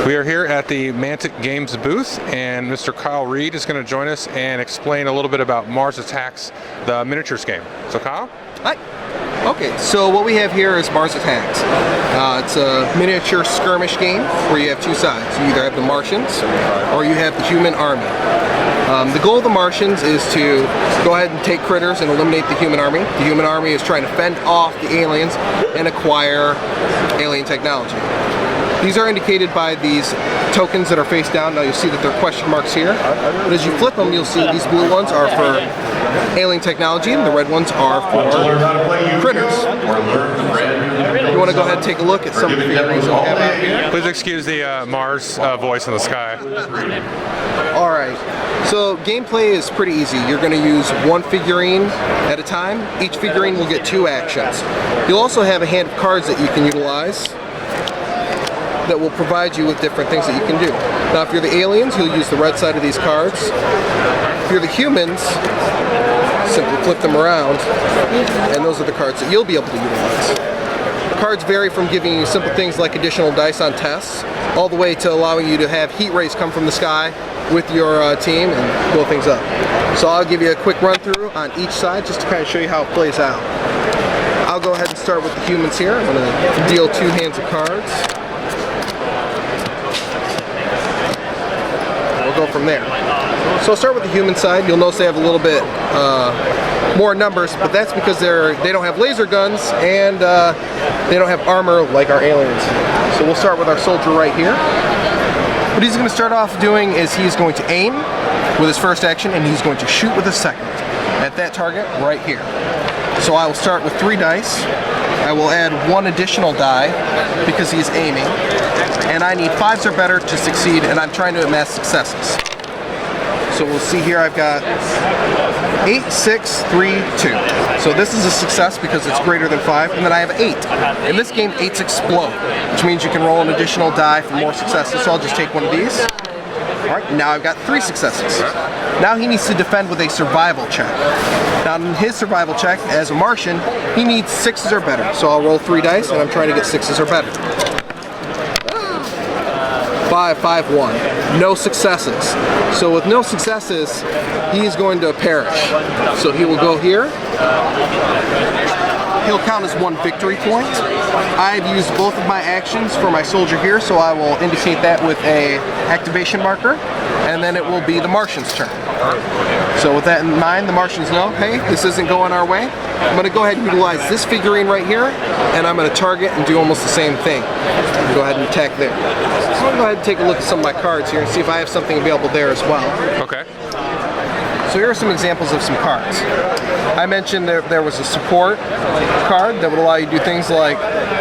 We are here at the Mantic Games booth, and Mr. Kyle Reed is going to join us and explain a little bit about Mars Attacks, the miniatures game. So Kyle? Hi. Okay, so what we have here is Mars Attacks. It's a miniature skirmish game where you have two sides. You either have the Martians or you have the human army. The goal of the Martians is to go ahead and take critters and eliminate the human army. The human army is trying to fend off the aliens and acquire alien technology. These are indicated by these tokens that are face down. Now you'll see that they're question marks here. But as you flip them, you'll see these blue ones are for alien technology and the red ones are for critters. You want to go ahead and take a look at some of the figurines that we have out here? Please excuse the Mars voice in the sky. Alright, so gameplay is pretty easy. You're going to use one figurine at a time. Each figurine will get two actions. You'll also have a hand of cards that you can utilize that will provide you with different things that you can do. Now if you're the aliens, you'll use the red side of these cards. If you're the humans, simply flip them around, and those are the cards that you'll be able to utilize. The cards vary from giving you simple things like additional dice on tests, all the way to allowing you to have heat rays come from the sky with your team and blow things up. So I'll give you a quick run through on each side just to kind of show you how it plays out. I'll go ahead and start with the humans here. I'm going to deal two hands of cards. Go from there. So I'll start with the human side. You'll notice they have a little bit more numbers, but that's because they don't have laser guns and they don't have armor like our aliens. So we'll start with our soldier right here. What he's going to start off doing is he's going to aim with his first action and he's going to shoot with his second at that target right here. So I will start with 3 dice. I will add 1 additional die because he's aiming. And I need 5s or better to succeed, and I'm trying to amass successes. So we'll see here I've got 8, 6, 3, 2. So this is a success because it's greater than 5, and then I have 8. In this game, 8s explode, which means you can roll an additional die for more successes, so I'll just take one of these. Alright, now I've got 3 successes. Now he needs to defend with a survival check. Now in his survival check, as a Martian, he needs 6s or better. So I'll roll 3 dice, and I'm trying to get 6s or better. 5, 5, 1. No successes. So with no successes, he is going to perish. So he will go here. He'll count as 1 victory point. I've used both of my actions for my soldier here, so I will indicate that with a activation marker, and then it will be the Martian's turn. So with that in mind, the Martians know, hey, this isn't going our way. I'm going to go ahead and utilize this figurine right here, and I'm going to target and do almost the same thing. Go ahead and attack there. So I'm going to go ahead and take a look at some of my cards here and see if I have something available there as well. Okay. So here are some examples of some cards. I mentioned there was a support card that would allow you to do things like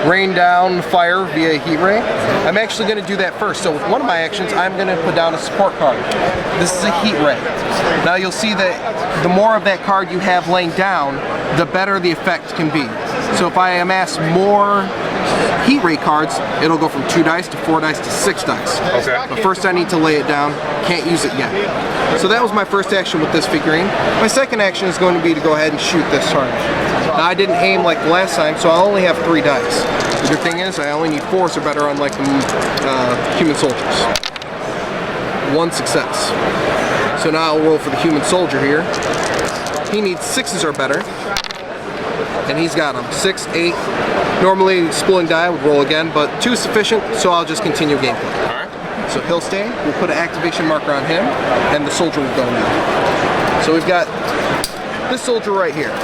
rain down fire via heat ray. I'm actually going to do that first. So with one of my actions, I'm going to put down a support card. This is a heat ray. Now you'll see that the more of that card you have laying down, the better the effect can be. So if I amass more heat ray cards, it'll go from 2 dice to 4 dice to 6 dice. Okay. But first I need to lay it down. Can't use it yet. So that was my first action with this figurine. My second action is going to be to go ahead and shoot this target. Now I didn't aim like the last time, so I only have 3 dice. The good thing is I only need 4s or better, unlike the human soldiers. 1 success. So now I'll roll for the human soldier here. He needs 6s or better. And he's got them. 6, 8. Normally, exploding die I would roll again, but 2 is sufficient, so I'll just continue gameplay. So he'll stay. We'll put an activation marker on him, and the soldier will go now. So we've got this soldier right here.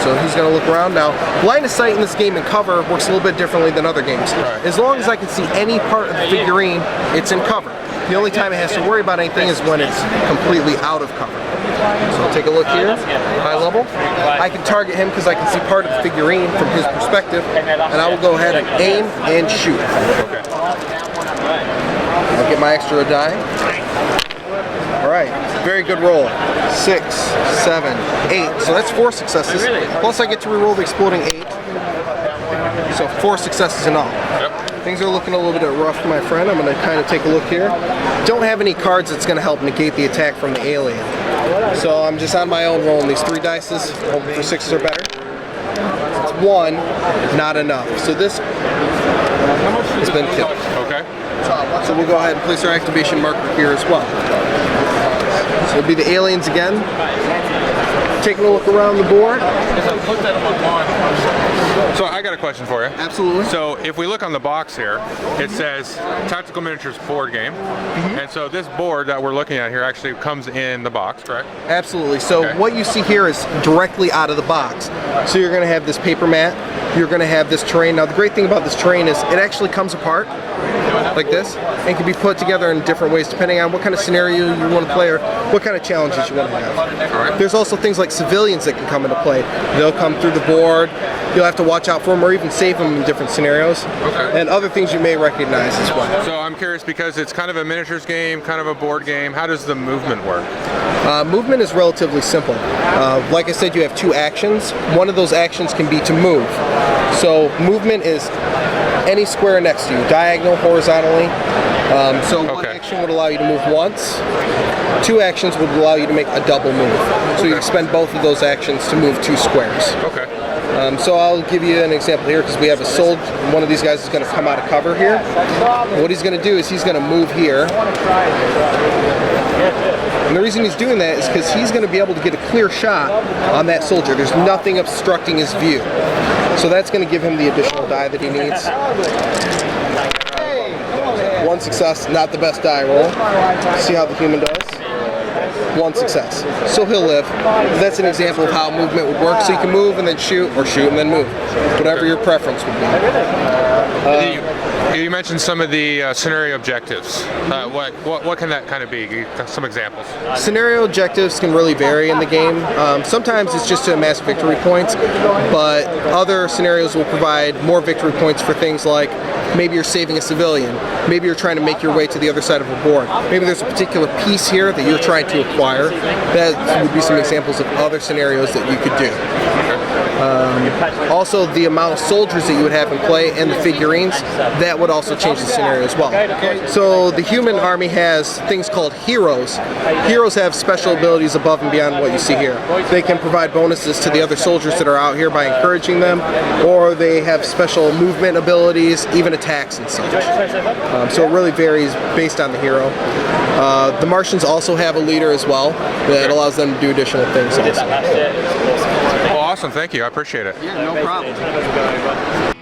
So he's going to look around now. Line of sight in this game and cover works a little bit differently than other games. As long as I can see any part of the figurine, it's in cover. The only time it has to worry about anything is when it's completely out of cover. So I'll take a look here, high level. I can target him because I can see part of the figurine from his perspective, and I will go ahead and aim and shoot. I'll get my extra die. Alright, very good roll. 6, 7, 8. So that's 4 successes. Plus I get to reroll the exploding 8. So 4 successes in all. Things are looking a little bit rough, my friend. I'm going to kind of take a look here. Don't have any cards that's going to help negate the attack from the alien. So I'm just on my own rolling these 3 dices, hoping for 6s or better. It's 1, not enough. So this has been killed. Okay. So we'll go ahead and place our activation marker here as well. So it'll be the aliens again. Taking a look around the board. So I got a question for you. Absolutely. So if we look on the box here, it says Tactical Miniatures board game. And so this board that we're looking at here actually comes in the box, correct? Absolutely. So Okay. what you see here is directly out of the box. So you're going to have this paper mat. You're going to have this terrain. Now the great thing about this terrain is it actually comes apart like this and can be put together in different ways depending on what kind of scenario you want to play or what kind of challenges you want to have. There's also things like civilians that can come into play. They'll come through the board. You'll have to watch out for them or even save them in different scenarios. Okay. And other things you may recognize as well. So I'm curious because it's kind of a miniatures game, kind of a board game. How does the movement work? Movement is relatively simple. Like I said, you have two actions. One of those actions can be to move. So movement is any square next to you, diagonal, horizontally. So one Okay. action would allow you to move once. Two actions would allow you to make a double move. So you expend both of those actions to move two squares. Okay. So I'll give you an example here because we have a soldier. One of these guys is going to come out of cover here. What he's going to do is he's going to move here. And the reason he's doing that is because he's going to be able to get a clear shot on that soldier. There's nothing obstructing his view. So that's going to give him the additional die that he needs. One success, not the best die roll. See how the human does? One success. So he'll live. That's an example of how movement would work. So you can move and then shoot, or shoot and then move. Whatever your preference would be. You mentioned some of the scenario objectives. What can that kind of be? Some examples. Scenario objectives can really vary in the game. Sometimes it's just to amass victory points, but other scenarios will provide more victory points for things like maybe you're saving a civilian, maybe you're trying to make your way to the other side of a board, maybe there's a particular piece here that you're trying to acquire. That would be some examples of other scenarios that you could do. Also, the amount of soldiers that you would have in play and the figurines, that would also change the scenario as well. So the human army has things called heroes. Heroes have special abilities above and beyond what you see here. They can provide bonuses to the other soldiers that are out here by encouraging them, or they have special movement abilities, even attacks and such. So it really varies based on the hero. The Martians also have a leader as well that allows them to do additional things also. Well, awesome. Thank you. I appreciate it. Yeah, no problem.